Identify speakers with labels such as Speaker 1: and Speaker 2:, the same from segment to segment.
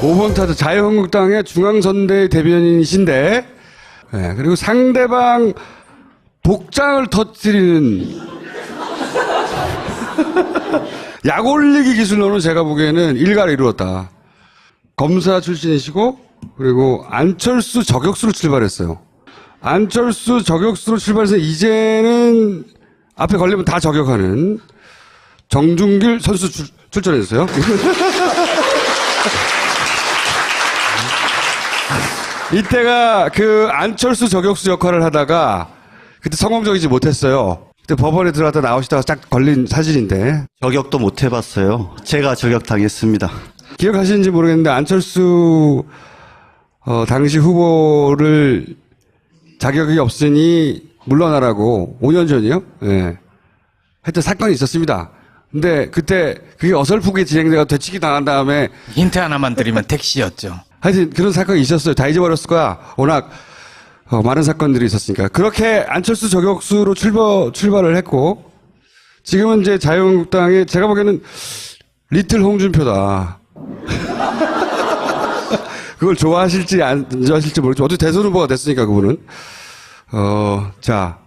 Speaker 1: 5번 타자 자유한국당의 중앙선대 대변인이신데, 네, 그리고 상대방 복장을 터뜨리는 약 올리기 기술로는 제가 보기에는 일가를 이루었다. 검사 출신이시고, 그리고 안철수 저격수로 출발했어요. 안철수 저격수로 출발해서 이제는 앞에 걸리면 다 저격하는 정준길 선수 출전했어요. 이때가 그 안철수 저격수 역할을 하다가 그때 성공적이지 못했어요. 그때 법원에 들어갔다 나오시다가 딱 걸린 사진인데.
Speaker 2: 저격도 못 해봤어요. 제가 저격당했습니다.
Speaker 1: 기억하시는지 모르겠는데 안철수 당시 후보를 자격이 없으니 물러나라고 5년 전이요? 예. 하여튼 사건이 있었습니다. 근데 그때 그게 어설프게 진행돼서 되치기 당한 다음에
Speaker 3: 힌트 하나만 드리면 택시였죠.
Speaker 1: 하여튼 그런 사건이 있었어요. 다 잊어버렸을 거야. 워낙 많은 사건들이 있었으니까. 그렇게 안철수 저격수로 출발을 했고 지금은 이제 자유한국당에 제가 보기에는 리틀 홍준표다. 그걸 좋아하실지 안 좋아하실지 모르겠지만 어쨌든 대선 후보가 됐으니까 그분은. 자,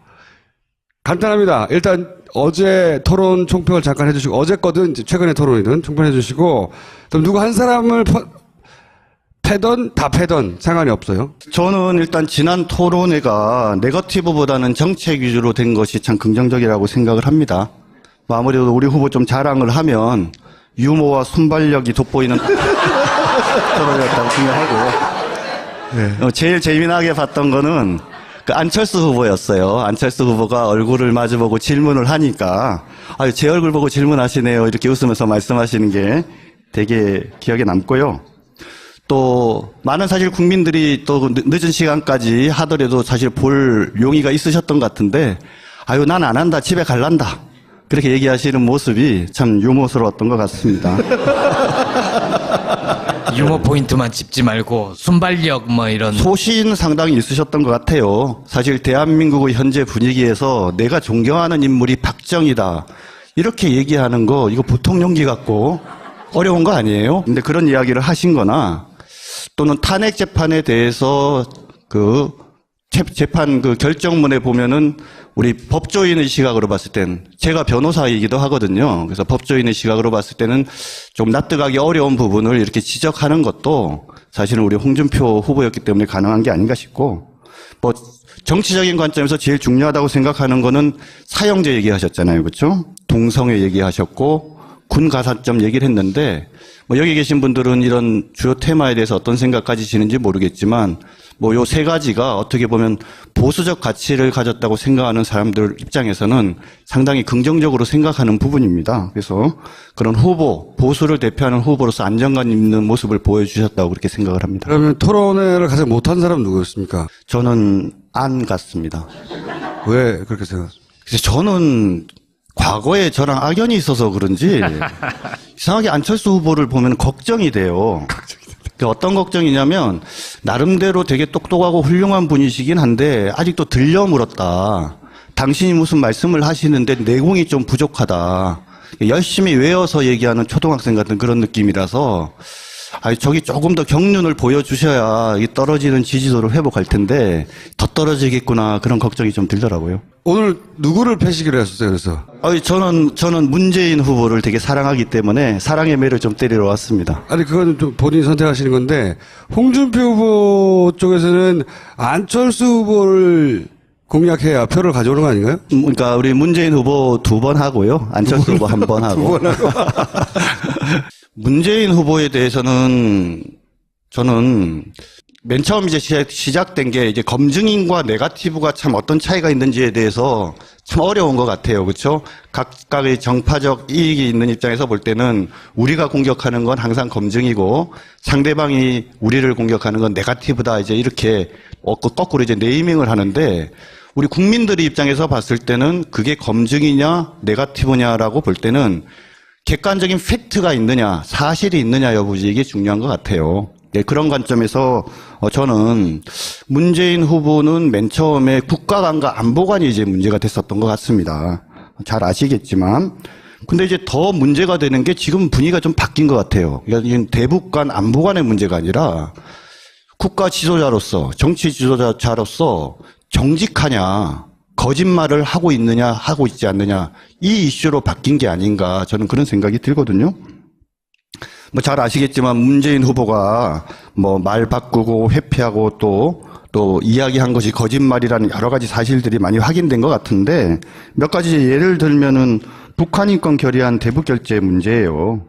Speaker 1: 간단합니다. 일단 어제 토론 총평을 잠깐 해주시고 어제 거든 최근의 토론이든 총평해 주시고 그럼 누구 한 사람을 패던 다 패던 상관이 없어요.
Speaker 2: 저는 일단 지난 토론회가 네거티브보다는 정책 위주로 된 것이 참 긍정적이라고 생각을 합니다. 아무래도 우리 후보 좀 자랑을 하면 유머와 순발력이 돋보이는 토론이었다고 생각하고 네. 제일 재미나게 봤던 거는 그 안철수 후보였어요. 안철수 후보가 얼굴을 마주보고 질문을 하니까 아유 제 얼굴 보고 질문하시네요. 이렇게 웃으면서 말씀하시는 게 되게 기억에 남고요. 또 많은 사실 국민들이 또 늦은 시간까지 하더라도 사실 볼 용의가 있으셨던 것 같은데 아유 난 안 한다 집에 갈란다 그렇게 얘기하시는 모습이 참 유머스러웠던 것 같습니다.
Speaker 3: 유머 포인트만 짚지 말고 순발력 뭐 이런
Speaker 2: 소신 상당히 있으셨던 것 같아요. 사실 대한민국의 현재 분위기에서 내가 존경하는 인물이 박정희다 이렇게 얘기하는 거 이거 보통 용기 같고 어려운 거 아니에요? 근데 그런 이야기를 하신 거나 또는 탄핵 재판에 대해서 그 재판 그 결정문에 보면은 우리 법조인의 시각으로 봤을 땐 제가 변호사이기도 하거든요. 그래서 법조인의 시각으로 봤을 때는 좀 납득하기 어려운 부분을 이렇게 지적하는 것도 사실은 우리 홍준표 후보였기 때문에 가능한 게 아닌가 싶고 뭐 정치적인 관점에서 제일 중요하다고 생각하는 거는 사형제 얘기하셨잖아요. 그렇죠? 동성애 얘기하셨고 군 가산점 얘기를 했는데 뭐 여기 계신 분들은 이런 주요 테마에 대해서 어떤 생각 가지시는지 모르겠지만 뭐 요 세 가지가 어떻게 보면 보수적 가치를 가졌다고 생각하는 사람들 입장에서는 상당히 긍정적으로 생각하는 부분입니다. 그래서 그런 후보, 보수를 대표하는 후보로서 안정감 있는 모습을 보여주셨다고 그렇게 생각을 합니다.
Speaker 1: 그러면 토론회를 가장 못한 사람은 누구였습니까?
Speaker 2: 저는 안 같습니다.
Speaker 1: 왜 그렇게 생각하십니까?
Speaker 2: 그래서 저는 과거에 저랑 악연이 있어서 그런지 이상하게 안철수 후보를 보면 걱정이 돼요. 어떤 걱정이냐면 나름대로 되게 똑똑하고 훌륭한 분이시긴 한데 아직도 들려 물었다. 당신이 무슨 말씀을 하시는데 내공이 좀 부족하다. 열심히 외워서 얘기하는 초등학생 같은 그런 느낌이라서 저기 조금 더 경륜을 보여주셔야 이 떨어지는 지지도를 회복할 텐데 더 떨어지겠구나 그런 걱정이 좀 들더라고요.
Speaker 1: 오늘 누구를 패시기로 했었어요, 그래서?
Speaker 2: 저는 문재인 후보를 되게 사랑하기 때문에 사랑의 매를 좀 때리러 왔습니다.
Speaker 1: 아니, 그건 좀 본인이 선택하시는 건데, 홍준표 후보 쪽에서는 안철수 후보를 공략해야 표를 가져오는 거 아닌가요?
Speaker 2: 그러니까 우리 문재인 후보 2번 하고요. 안철수 후보 1번 하고.
Speaker 1: 2번 하고.
Speaker 2: 문재인 후보에 대해서는 저는 맨 처음 이제 시작된 게 이제 검증인과 네거티브가 참 어떤 차이가 있는지에 대해서 참 어려운 것 같아요. 그렇죠? 각각의 정파적 이익이 있는 입장에서 볼 때는 우리가 공격하는 건 항상 검증이고 상대방이 우리를 공격하는 건 네거티브다. 이제 이렇게 거꾸로 이제 네이밍을 하는데 우리 국민들의 입장에서 봤을 때는 그게 검증이냐 네거티브냐라고 볼 때는 객관적인 팩트가 있느냐, 사실이 있느냐 여부지 이게 중요한 것 같아요. 네, 그런 관점에서 저는 문재인 후보는 맨 처음에 국가관과 안보관이 이제 문제가 됐었던 것 같습니다. 잘 아시겠지만 근데 이제 더 문제가 되는 게 지금 분위기가 좀 바뀐 것 같아요. 그러니까 이건 대북 간 안보 간의 문제가 아니라 국가 지도자로서, 정치 지도자로서 정직하냐, 거짓말을 하고 있느냐, 하고 있지 않느냐, 이 이슈로 바뀐 게 아닌가, 저는 그런 생각이 들거든요. 뭐 잘 아시겠지만 문재인 후보가 뭐 말 바꾸고 회피하고 또 이야기한 것이 거짓말이라는 여러 가지 사실들이 많이 확인된 것 같은데 몇 가지 예를 들면은 북한 인권 결의안 대북 결재 문제예요.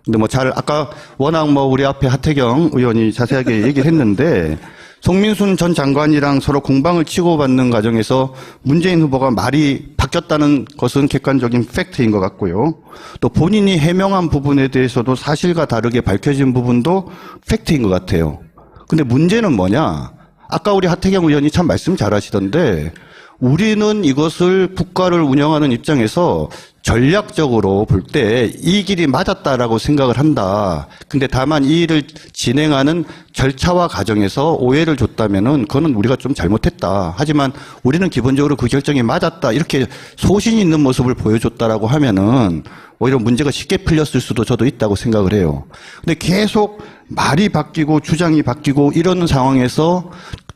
Speaker 2: 근데 뭐 아까 워낙 뭐 우리 앞에 하태경 의원이 자세하게 얘기를 했는데 송민순 전 장관이랑 서로 공방을 치고받는 과정에서 문재인 후보가 말이 바뀌었다는 것은 객관적인 팩트인 것 같고요. 또 본인이 해명한 부분에 대해서도 사실과 다르게 밝혀진 부분도 팩트인 것 같아요. 근데 문제는 뭐냐? 아까 우리 하태경 의원이 참 말씀 잘하시던데 우리는 이것을 국가를 운영하는 입장에서 전략적으로 볼 때 이 길이 맞았다라고 생각을 한다. 근데 다만 이 일을 진행하는 절차와 과정에서 오해를 줬다면은 그거는 우리가 좀 잘못했다. 하지만 우리는 기본적으로 그 결정이 맞았다. 이렇게 소신 있는 모습을 보여줬다라고 하면은 오히려 문제가 쉽게 풀렸을 수도 저도 있다고 생각을 해요. 근데 계속 말이 바뀌고 주장이 바뀌고 이런 상황에서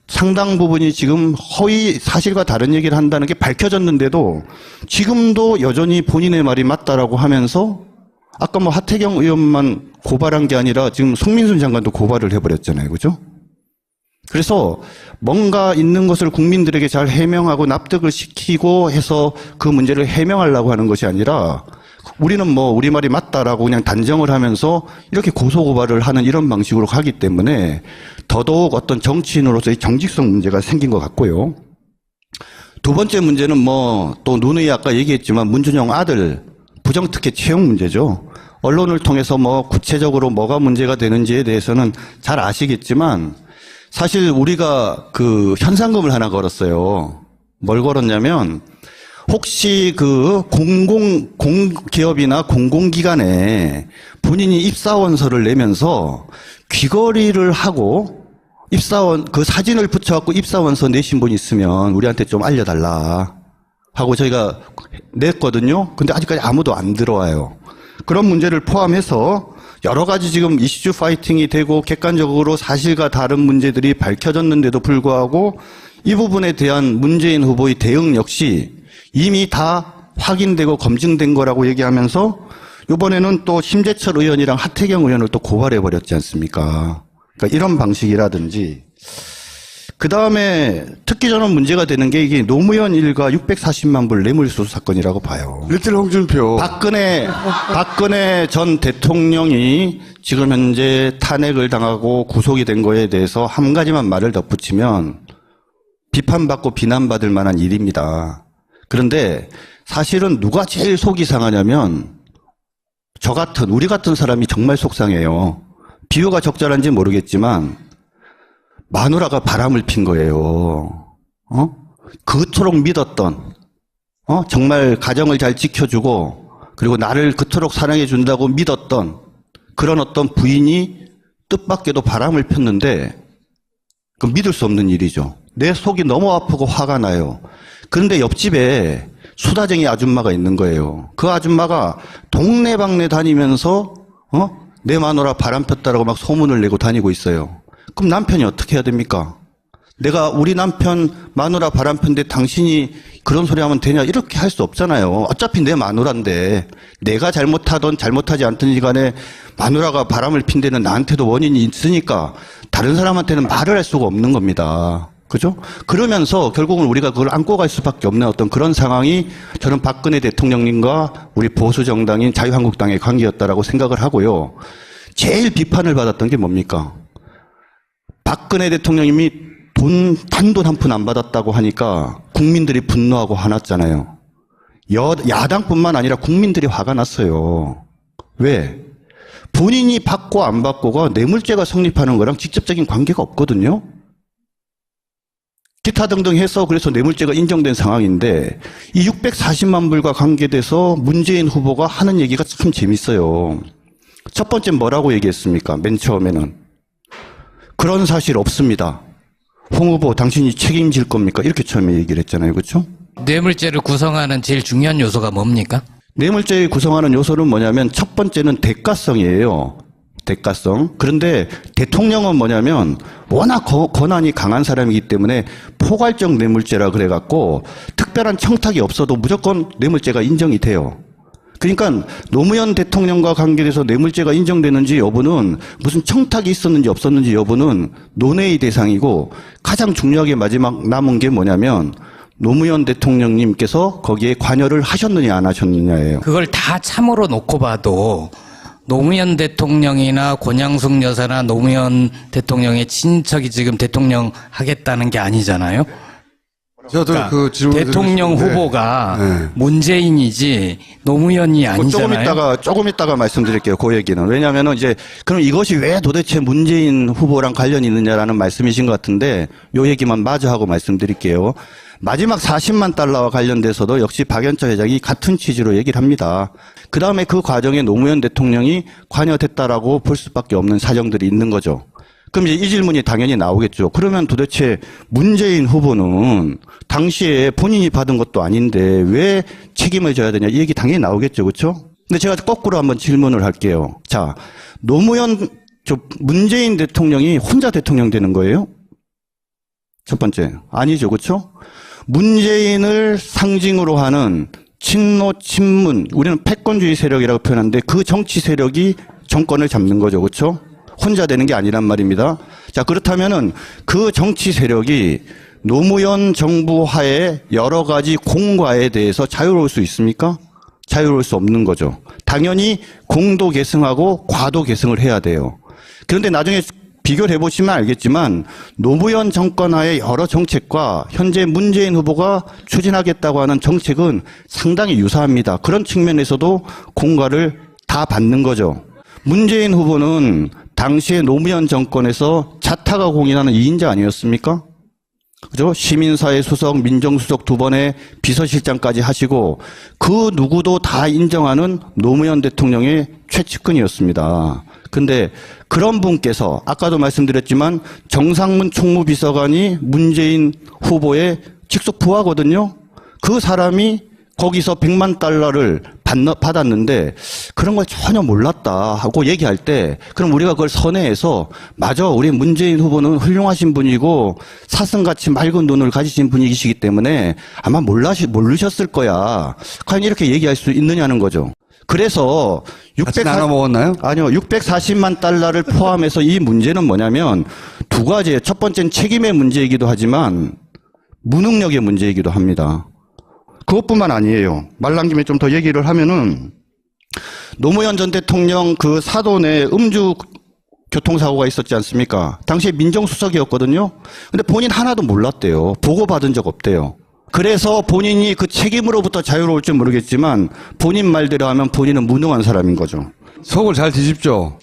Speaker 2: 상당 부분이 지금 허위 사실과 다른 얘기를 한다는 게 밝혀졌는데도 지금도 여전히 본인의 말이 맞다라고 하면서 아까 뭐 하태경 의원만 고발한 게 아니라 지금 송민순 장관도 고발을 해버렸잖아요. 그죠? 그래서 뭔가 있는 것을 국민들에게 잘 해명하고 납득을 시키고 해서 그 문제를 해명하려고 하는 것이 아니라 우리는 뭐 우리 말이 맞다라고 그냥 단정을 하면서 이렇게 고소고발을 하는 이런 방식으로 가기 때문에 더더욱 어떤 정치인으로서의 정직성 문제가 생긴 것 같고요. 두 번째 문제는 뭐 또 누누이 아까 얘기했지만 문준영 아들 부정특혜 채용 문제죠. 언론을 통해서 뭐 구체적으로 뭐가 문제가 되는지에 대해서는 잘 아시겠지만 사실 우리가 그 현상금을 하나 걸었어요. 뭘 걸었냐면 혹시 그 공기업이나 공공기관에 본인이 입사원서를 내면서 귀걸이를 하고 입사원 그 사진을 붙여갖고 입사원서 내신 분 있으면 우리한테 좀 알려달라 하고 저희가 냈거든요. 근데 아직까지 아무도 안 들어와요. 그런 문제를 포함해서 여러 가지 지금 이슈 파이팅이 되고 객관적으로 사실과 다른 문제들이 밝혀졌는데도 불구하고 이 부분에 대한 문재인 후보의 대응 역시 이미 다 확인되고 검증된 거라고 얘기하면서 이번에는 또 심재철 의원이랑 하태경 의원을 또 고발해버렸지 않습니까? 그러니까 이런 방식이라든지 그 다음에 특히 저는 문제가 되는 게 이게 노무현 일가 640만 불 뇌물수수 사건이라고 봐요.
Speaker 1: 리틀 홍준표.
Speaker 2: 박근혜 전 대통령이 지금 현재 탄핵을 당하고 구속이 된 거에 대해서 한 가지만 말을 덧붙이면 비판받고 비난받을 만한 일입니다. 그런데 사실은 누가 제일 속이 상하냐면 우리 같은 사람이 정말 속상해요. 비유가 적절한지 모르겠지만 마누라가 바람을 핀 거예요. 그토록 믿었던, 정말 가정을 잘 지켜주고 그리고 나를 그토록 사랑해 준다고 믿었던 그런 어떤 부인이 뜻밖에도 바람을 폈는데 그 믿을 수 없는 일이죠. 내 속이 너무 아프고 화가 나요. 그런데 옆집에 수다쟁이 아줌마가 있는 거예요. 그 아줌마가 동네방네 다니면서 내 마누라 바람 폈다라고 막 소문을 내고 다니고 있어요. 그럼 남편이 어떻게 해야 됩니까? 내가 우리 남편 마누라 바람 폈는데 당신이 그런 소리 하면 되냐 이렇게 할 수 없잖아요. 어차피 내 마누라인데 내가 잘못하든 잘못하지 않든지 간에 마누라가 바람을 핀 데는 나한테도 원인이 있으니까 다른 사람한테는 말을 할 수가 없는 겁니다. 그죠? 그러면서 결국은 우리가 그걸 안고 갈 수밖에 없는 어떤 그런 상황이 저는 박근혜 대통령님과 우리 보수 정당인 자유한국당의 관계였다라고 생각을 하고요. 제일 비판을 받았던 게 뭡니까? 박근혜 대통령님이 단돈 한 푼 안 받았다고 하니까 국민들이 분노하고 화났잖아요. 야당뿐만 아니라 국민들이 화가 났어요. 왜? 본인이 받고 안 받고가 뇌물죄가 성립하는 거랑 직접적인 관계가 없거든요. 기타 등등 해서 그래서 뇌물죄가 인정된 상황인데 이 640만 불과 관계돼서 문재인 후보가 하는 얘기가 참 재밌어요. 첫 번째 뭐라고 얘기했습니까? 맨 처음에는 그런 사실 없습니다. 홍 후보 당신이 책임질 겁니까? 이렇게 처음에 얘기를 했잖아요. 그렇죠?
Speaker 3: 뇌물죄를 구성하는 제일 중요한 요소가 뭡니까?
Speaker 2: 뇌물죄의 구성하는 요소는 뭐냐면 첫 번째는 대가성이에요. 대가성. 그런데 대통령은 뭐냐면 워낙 권한이 강한 사람이기 때문에 포괄적 뇌물죄라 그래갖고 특별한 청탁이 없어도 무조건 뇌물죄가 인정이 돼요. 그러니까 노무현 대통령과 관계돼서 뇌물죄가 인정되는지 여부는 무슨 청탁이 있었는지 없었는지 여부는 논의의 대상이고 가장 중요하게 마지막 남은 게 뭐냐면 노무현 대통령님께서 거기에 관여를 하셨느냐 안 하셨느냐예요.
Speaker 3: 그걸 다 참으로 놓고 봐도 노무현 대통령이나 권양숙 여사나 노무현 대통령의 친척이 지금 대통령 하겠다는 게 아니잖아요.
Speaker 1: 저도 그 질문
Speaker 3: 대통령 후보가 문재인이지 노무현이 아니잖아요.
Speaker 2: 조금 있다가 말씀드릴게요. 그 얘기는. 왜냐하면 이제 그럼 이것이 왜 도대체 문재인 후보랑 관련이 있느냐라는 말씀이신 것 같은데 요 얘기만 마저 하고 말씀드릴게요. 마지막 40만 달러와 관련돼서도 역시 박연차 회장이 같은 취지로 얘기를 합니다. 그 다음에 그 과정에 노무현 대통령이 관여됐다라고 볼 수밖에 없는 사정들이 있는 거죠. 그럼 이제 이 질문이 당연히 나오겠죠. 그러면 도대체 문재인 후보는 당시에 본인이 받은 것도 아닌데 왜 책임을 져야 되냐 이 얘기 당연히 나오겠죠. 그렇죠? 근데 제가 거꾸로 한번 질문을 할게요. 자, 문재인 대통령이 혼자 대통령 되는 거예요? 첫 번째. 아니죠. 그렇죠? 문재인을 상징으로 하는 친노, 친문, 우리는 패권주의 세력이라고 표현하는데 그 정치 세력이 정권을 잡는 거죠. 그렇죠? 혼자 되는 게 아니란 말입니다. 자, 그렇다면은 그 정치 세력이 노무현 정부 하에 여러 가지 공과에 대해서 자유로울 수 있습니까? 자유로울 수 없는 거죠. 당연히 공도 계승하고 과도 계승을 해야 돼요. 그런데 나중에 비교를 해보시면 알겠지만 노무현 정권 하에 여러 정책과 현재 문재인 후보가 추진하겠다고 하는 정책은 상당히 유사합니다. 그런 측면에서도 공과를 다 받는 거죠. 문재인 후보는 당시에 노무현 정권에서 자타가 공인하는 2인자 아니었습니까? 그죠? 시민사회 수석, 민정수석 2번의 비서실장까지 하시고 그 누구도 다 인정하는 노무현 대통령의 최측근이었습니다. 근데 그런 분께서 아까도 말씀드렸지만 정상문 총무비서관이 문재인 후보의 직속 부하거든요. 그 사람이 거기서 100만 달러를 받았는데 그런 걸 전혀 몰랐다 하고 얘기할 때 그럼 우리가 그걸 선회해서 맞아 우리 문재인 후보는 훌륭하신 분이고 사슴같이 맑은 눈을 가지신 분이시기 때문에 아마 모르셨을 거야. 과연 이렇게 얘기할 수 있느냐는 거죠. 그래서
Speaker 1: 같이 나눠 먹었나요?
Speaker 2: 아니요. 640만 달러를 포함해서 이 문제는 뭐냐면 두 가지예요. 첫 번째는 책임의 문제이기도 하지만 무능력의 문제이기도 합니다. 그것뿐만 아니에요. 말 남김에 좀 더 얘기를 하면은 노무현 전 대통령 그 사돈의 음주 교통사고가 있었지 않습니까? 당시에 민정수석이었거든요. 근데 본인 하나도 몰랐대요. 보고받은 적 없대요. 그래서 본인이 그 책임으로부터 자유로울지 모르겠지만 본인 말대로 하면 본인은 무능한 사람인 거죠.
Speaker 1: 속을 잘 뒤집죠.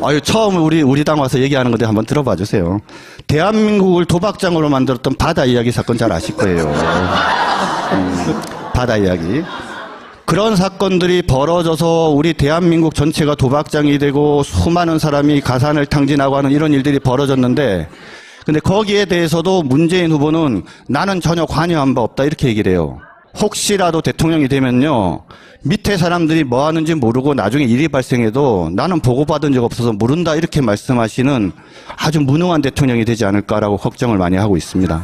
Speaker 2: 아유, 처음 우리 당 와서 얘기하는 건데 한번 들어봐 주세요. 대한민국을 도박장으로 만들었던 바다 이야기 사건 잘 아실 거예요. 바다 이야기. 그런 사건들이 벌어져서 우리 대한민국 전체가 도박장이 되고 수많은 사람이 가산을 탕진하고 하는 이런 일들이 벌어졌는데 근데 거기에 대해서도 문재인 후보는 나는 전혀 관여한 바 없다 이렇게 얘기를 해요. 혹시라도 대통령이 되면요. 밑에 사람들이 뭐 하는지 모르고 나중에 일이 발생해도 나는 보고받은 적 없어서 모른다 이렇게 말씀하시는 아주 무능한 대통령이 되지 않을까라고 걱정을 많이 하고 있습니다.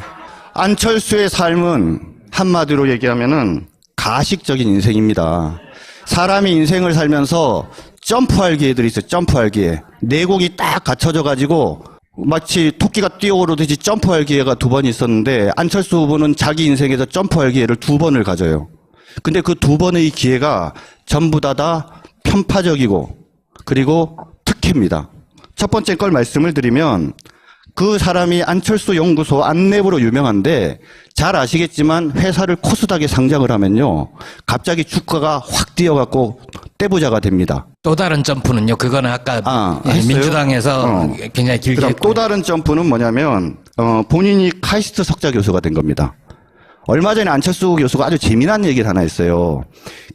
Speaker 2: 안철수의 삶은 한마디로 얘기하면은 가식적인 인생입니다. 사람이 인생을 살면서 점프할 기회들이 있어요. 점프할 기회. 내공이 딱 갖춰져 가지고 마치 토끼가 뛰어오르듯이 점프할 기회가 2번 있었는데 안철수 후보는 자기 인생에서 점프할 기회를 2번을 가져요. 근데 그 2번의 기회가 전부 다 편파적이고 그리고 특혜입니다. 첫 번째 걸 말씀을 드리면 그 사람이 안철수 연구소 안내부로 유명한데 잘 아시겠지만 회사를 코스닥에 상장을 하면요. 갑자기 주가가 확 뛰어갖고 떼부자가 됩니다.
Speaker 3: 또 다른 점프는요. 그거는 아까
Speaker 2: 했어요?
Speaker 3: 민주당에서 굉장히 길게
Speaker 2: 그다음
Speaker 3: 했고요.
Speaker 2: 또 다른 점프는 뭐냐면 본인이 카이스트 석좌 교수가 된 겁니다. 얼마 전에 안철수 교수가 아주 재미난 얘기를 하나 했어요.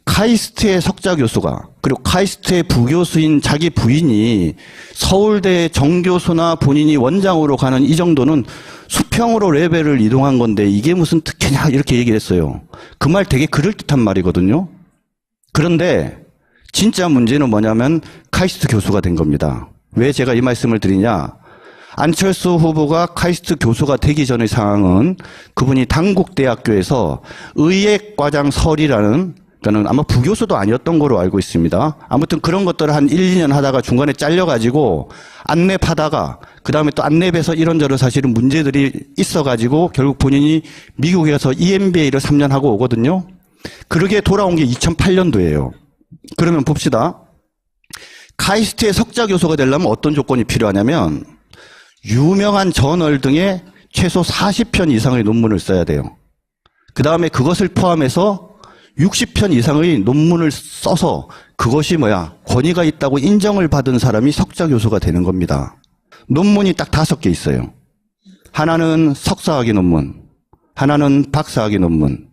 Speaker 2: 카이스트의 석좌 교수가 그리고 카이스트의 부교수인 자기 부인이 서울대 정교수나 본인이 원장으로 가는 이 정도는 수평으로 레벨을 이동한 건데 이게 무슨 특혜냐 이렇게 얘기를 했어요. 그 말 되게 그럴듯한 말이거든요. 그런데 진짜 문제는 뭐냐면 카이스트 교수가 된 겁니다. 왜 제가 이 말씀을 드리냐? 안철수 후보가 카이스트 교수가 되기 전의 상황은 그분이 단국대학교에서 의예과장 설이라는, 그러니까 아마 부교수도 아니었던 거로 알고 있습니다. 아무튼 그런 것들을 한 1, 2년 하다가 중간에 잘려가지고 안랩하다가 그 다음에 또 안랩에서 이런저런 사실은 문제들이 있어가지고 결국 본인이 미국에 가서 EMBA를 3년 하고 오거든요. 그러게 돌아온 게 2008년도예요. 그러면 봅시다. 카이스트의 석자 교수가 되려면 어떤 조건이 필요하냐면 유명한 저널 등에 최소 40편 이상의 논문을 써야 돼요. 그 다음에 그것을 포함해서 60편 이상의 논문을 써서 그것이 권위가 있다고 인정을 받은 사람이 석자 교수가 되는 겁니다. 논문이 딱 5개 있어요. 하나는 석사학위 논문, 하나는 박사학위 논문,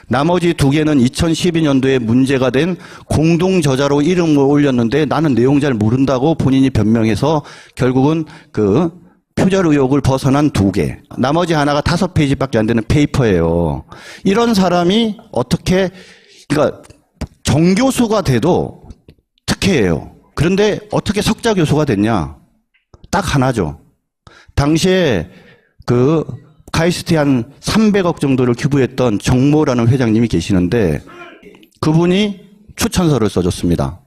Speaker 2: 나머지 2개는 2012년도에 문제가 된 공동저자로 이름을 올렸는데 나는 내용 잘 모른다고 본인이 변명해서 결국은 그 표절 의혹을 벗어난 2개. 나머지 하나가 5페이지밖에 안 되는 페이퍼예요. 이런 사람이 어떻게, 그러니까 정교수가 돼도 특혜예요. 그런데 어떻게 석자 교수가 됐냐? 딱 하나죠. 당시에 그 카이스트에 한 300억 정도를 기부했던 정모라는 회장님이 계시는데 그분이 추천서를 써줬습니다.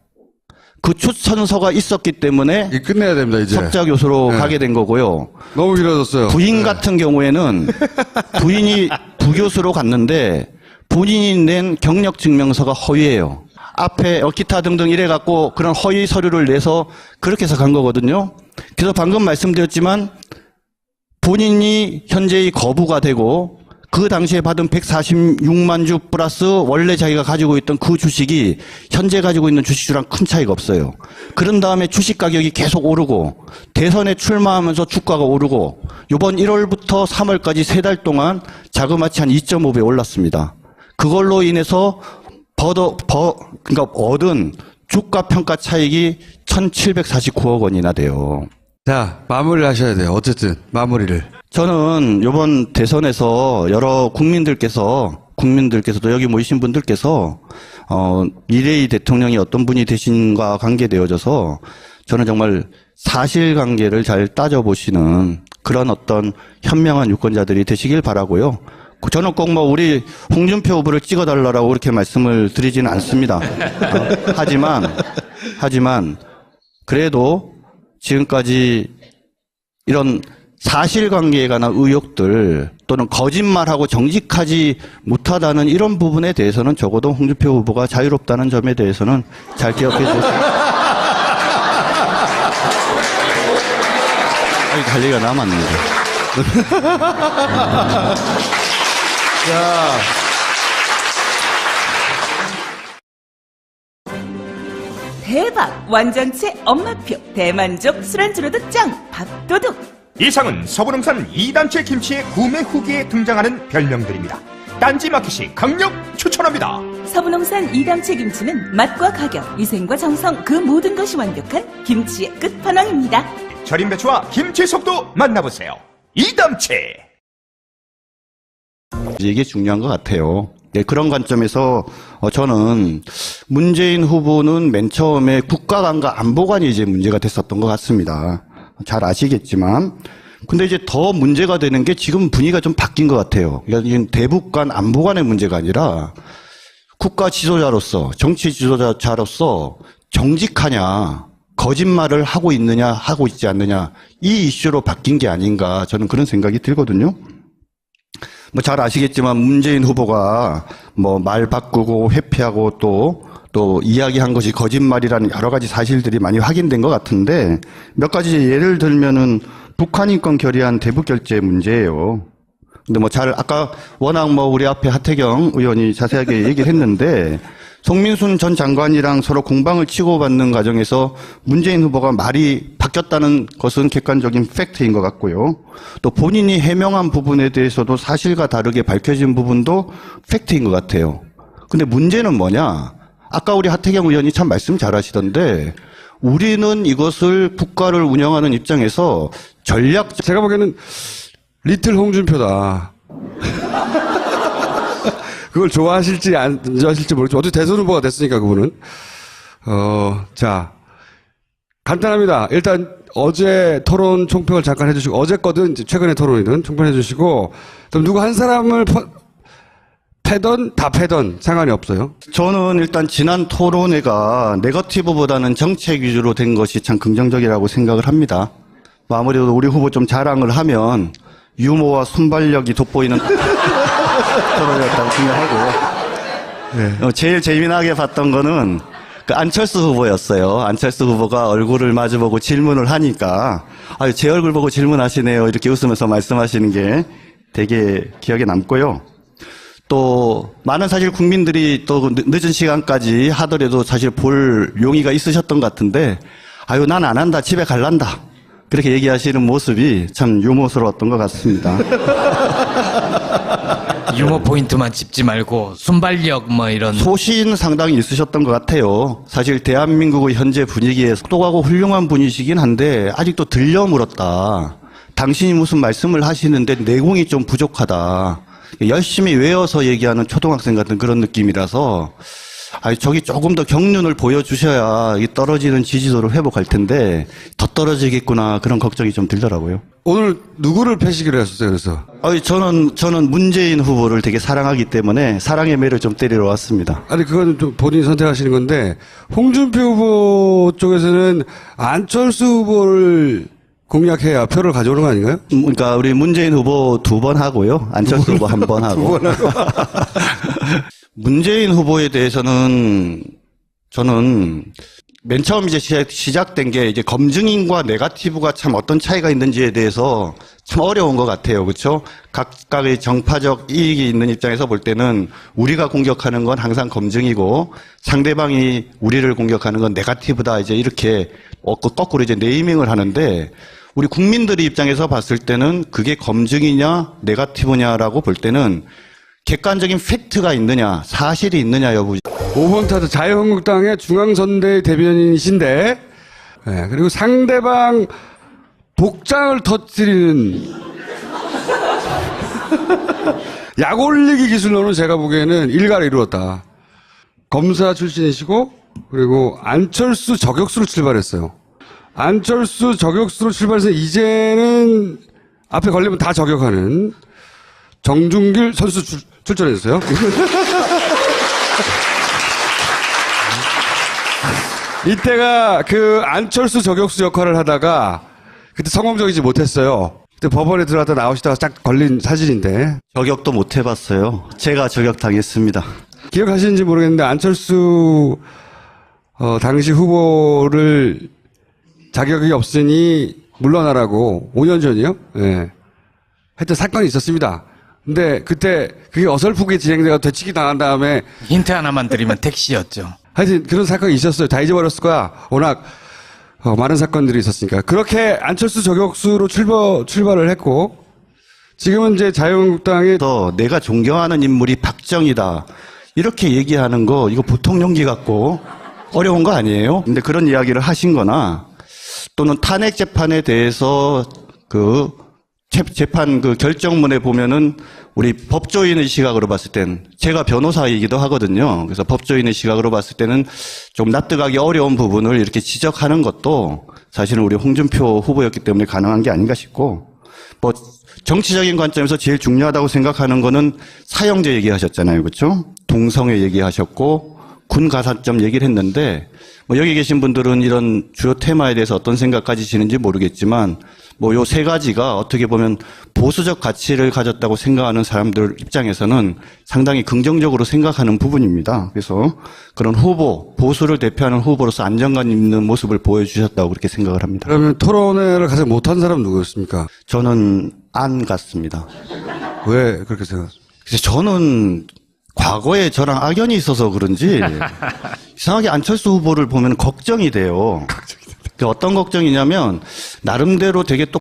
Speaker 2: 그 추천서가 있었기 때문에
Speaker 1: 끝내야 됩니다, 이제.
Speaker 2: 석자 교수로
Speaker 1: 네.
Speaker 2: 가게 된 거고요.
Speaker 1: 너무 길어졌어요.
Speaker 2: 부인 같은 경우에는 부인이 부교수로 갔는데 본인이 낸 경력 증명서가 허위예요. 앞에 기타 등등 이래갖고 그런 허위 서류를 내서 그렇게 해서 간 거거든요. 그래서 방금 말씀드렸지만 본인이 현재의 거부가 되고 그 당시에 받은 146만 주 플러스 원래 자기가 가지고 있던 그 주식이 현재 가지고 있는 주식수랑 큰 차이가 없어요. 그런 다음에 주식 가격이 계속 오르고 대선에 출마하면서 주가가 오르고 이번 1월부터 3월까지 3달 동안 자그마치 한 2.5배 올랐습니다. 그걸로 인해서 그러니까 얻은 주가 평가 차익이 1,749억 원이나 돼요.
Speaker 1: 자, 마무리를 하셔야 돼요. 어쨌든, 마무리를.
Speaker 2: 저는 이번 대선에서 여러 국민들께서도 여기 모이신 분들께서 미래의 대통령이 어떤 분이 되신과 관계되어져서 저는 정말 사실관계를 잘 따져보시는 그런 어떤 현명한 유권자들이 되시길 바라고요. 저는 꼭 우리 홍준표 후보를 찍어달라고 그렇게 말씀을 드리지는 않습니다. 하지만 그래도 지금까지 이런 사실관계에 관한 의혹들 또는 거짓말하고 정직하지 못하다는 이런 부분에 대해서는 적어도 홍준표 후보가 자유롭다는 점에 대해서는 잘 기억해 주셨습니다. 아직 할 얘기가 남았는데.
Speaker 1: 자.
Speaker 4: 대박! 완전체 엄마표 대만족 술안주로도 짱! 밥도둑!
Speaker 5: 이상은 서부농산 2단체 김치의 구매 후기에 등장하는 별명들입니다. 딴지마켓이 강력 추천합니다.
Speaker 4: 서부농산 이담채 김치는 맛과 가격, 위생과 정성 그 모든 것이 완벽한 김치의 끝판왕입니다.
Speaker 5: 절임 배추와 김치 속도 만나보세요. 이담채.
Speaker 2: 이게 중요한 것 같아요. 네, 그런 관점에서 저는 문재인 후보는 맨 처음에 국가관과 안보관이 이제 문제가 됐었던 것 같습니다. 잘 아시겠지만. 근데 이제 더 문제가 되는 게 지금 분위기가 좀 바뀐 것 같아요. 그러니까 대북관 안보관의 문제가 아니라 국가 지도자로서, 정치 지도자로서 정직하냐, 거짓말을 하고 있느냐, 하고 있지 않느냐, 이 이슈로 바뀐 게 아닌가, 저는 그런 생각이 들거든요. 잘 아시겠지만 문재인 후보가 말 바꾸고 회피하고 또 이야기한 것이 거짓말이라는 여러 가지 사실들이 많이 확인된 것 같은데 몇 가지 예를 들면은 북한 인권 결의안 대북 결재 문제예요. 근데 아까 워낙 우리 앞에 하태경 의원이 자세하게 얘기를 했는데 송민순 전 장관이랑 서로 공방을 치고받는 과정에서 문재인 후보가 말이 바뀌었다는 것은 객관적인 팩트인 것 같고요. 또 본인이 해명한 부분에 대해서도 사실과 다르게 밝혀진 부분도 팩트인 것 같아요. 근데 문제는 뭐냐? 아까 우리 하태경 의원이 참 말씀 잘하시던데 우리는 이것을 국가를 운영하는 입장에서
Speaker 1: 제가 보기에는 리틀 홍준표다. 그걸 좋아하실지 안 좋아하실지 모르겠지만 어쨌든 대선 후보가 됐으니까 그분은. 자, 간단합니다. 일단 어제 토론 총평을 잠깐 해주시고 어제 거든 이제 최근의 토론이든 총평해 주시고 그럼 누구 한 사람을 패던 다 패던 상관이 없어요.
Speaker 2: 저는 일단 지난 토론회가 네거티브보다는 정책 위주로 된 것이 참 긍정적이라고 생각을 합니다. 뭐 아무래도 우리 후보 좀 자랑을 하면 유머와 순발력이 돋보이는 토론이었다고 생각하고 제일 재미나게 봤던 거는 그 안철수 후보였어요. 안철수 후보가 얼굴을 마주보고 질문을 하니까 아유 제 얼굴 보고 질문하시네요 이렇게 웃으면서 말씀하시는 게 되게 기억에 남고요. 또 많은 사실 국민들이 또 늦은 시간까지 하더라도 사실 볼 용의가 있으셨던 것 같은데 아유 난 안 한다 집에 갈란다 그렇게 얘기하시는 모습이 참 유머스러웠던 것 같습니다.
Speaker 3: 유머 포인트만 짚지 말고 순발력 뭐 이런.
Speaker 2: 소신 상당히 있으셨던 것 같아요. 사실 대한민국의 현재 분위기에서 똑똑하고 훌륭한 분이시긴 한데 아직도 들려 물었다. 당신이 무슨 말씀을 하시는데 내공이 좀 부족하다. 열심히 외워서 얘기하는 초등학생 같은 그런 느낌이라서 저기 조금 더 경륜을 보여주셔야 이 떨어지는 지지도를 회복할 텐데 더 떨어지겠구나 그런 걱정이 좀 들더라고요.
Speaker 1: 오늘 누구를 패시기로 했었어요, 그래서?
Speaker 2: 저는 문재인 후보를 되게 사랑하기 때문에 사랑의 매를 좀 때리러 왔습니다.
Speaker 1: 아니, 그건 좀 본인이 선택하시는 건데, 홍준표 후보 쪽에서는 안철수 후보를 공략해야 표를 가져오는 거 아닌가요?
Speaker 2: 그러니까 우리 문재인 후보 2번 하고요. 안철수 후보 1번 하고. 문재인 후보에 대해서는 저는 맨 처음 이제 시작된 게 이제 검증인과 네거티브가 참 어떤 차이가 있는지에 대해서 참 어려운 것 같아요. 그렇죠? 각각의 정파적 이익이 있는 입장에서 볼 때는 우리가 공격하는 건 항상 검증이고 상대방이 우리를 공격하는 건 네거티브다. 이제 이렇게 거꾸로 이제 네이밍을 하는데 우리 국민들의 입장에서 봤을 때는 그게 검증이냐 네거티브냐라고 볼 때는 객관적인 팩트가 있느냐 사실이 있느냐 여부.
Speaker 1: 5번 타자 자유한국당의 중앙선대 대변인이신데, 네, 그리고 상대방 복장을 터뜨리는 약 올리기 기술로는 제가 보기에는 일가를 이루었다. 검사 출신이시고, 그리고 안철수 저격수로 출발했어요. 안철수 저격수로 출발해서 이제는 앞에 걸리면 다 저격하는 정준길 선수 출전했어요. 이때가 그 안철수 저격수 역할을 하다가 그때 성공적이지 못했어요. 그때 법원에 들어갔다 나오시다가 딱 걸린 사진인데.
Speaker 2: 저격도 못 해봤어요. 제가 저격당했습니다.
Speaker 1: 기억하시는지 모르겠는데 안철수 당시 후보를 자격이 없으니 물러나라고 5년 전이요? 예. 하여튼 사건이 있었습니다. 근데 그때 그게 어설프게 진행돼서 되치기 당한 다음에
Speaker 3: 힌트 하나만 드리면 택시였죠.
Speaker 1: 하여튼 그런 사건이 있었어요. 다 잊어버렸을 거야. 워낙 많은 사건들이 있었으니까. 그렇게 안철수 저격수로 출발을 했고 지금은 이제 자유한국당의
Speaker 2: 내가 존경하는 인물이 박정희다. 이렇게 얘기하는 거 이거 보통 용기 같고 어려운 거 아니에요? 근데 그런 이야기를 하신 거나 또는 탄핵 재판에 대해서 재판 결정문에 보면은 우리 법조인의 시각으로 봤을 땐 제가 변호사이기도 하거든요. 그래서 법조인의 시각으로 봤을 때는 좀 납득하기 어려운 부분을 이렇게 지적하는 것도 사실은 우리 홍준표 후보였기 때문에 가능한 게 아닌가 싶고 뭐 정치적인 관점에서 제일 중요하다고 생각하는 거는 사형제 얘기하셨잖아요. 그렇죠? 동성애 얘기하셨고 군 가산점 얘기를 했는데 뭐 여기 계신 분들은 이런 주요 테마에 대해서 어떤 생각 가지시는지 모르겠지만 뭐 요 세 가지가 어떻게 보면 보수적 가치를 가졌다고 생각하는 사람들 입장에서는 상당히 긍정적으로 생각하는 부분입니다. 그래서 그런 후보, 보수를 대표하는 후보로서 안정감 있는 모습을 보여주셨다고 그렇게 생각을 합니다.
Speaker 1: 그러면 토론회를 가장 못한 사람은 누구였습니까?
Speaker 2: 저는 안 같습니다.
Speaker 1: 왜 그렇게 생각하십니까?
Speaker 2: 그래서 저는 과거에 저랑 악연이 있어서 그런지 이상하게 안철수 후보를 보면 걱정이 돼요. 어떤 걱정이냐면 나름대로 되게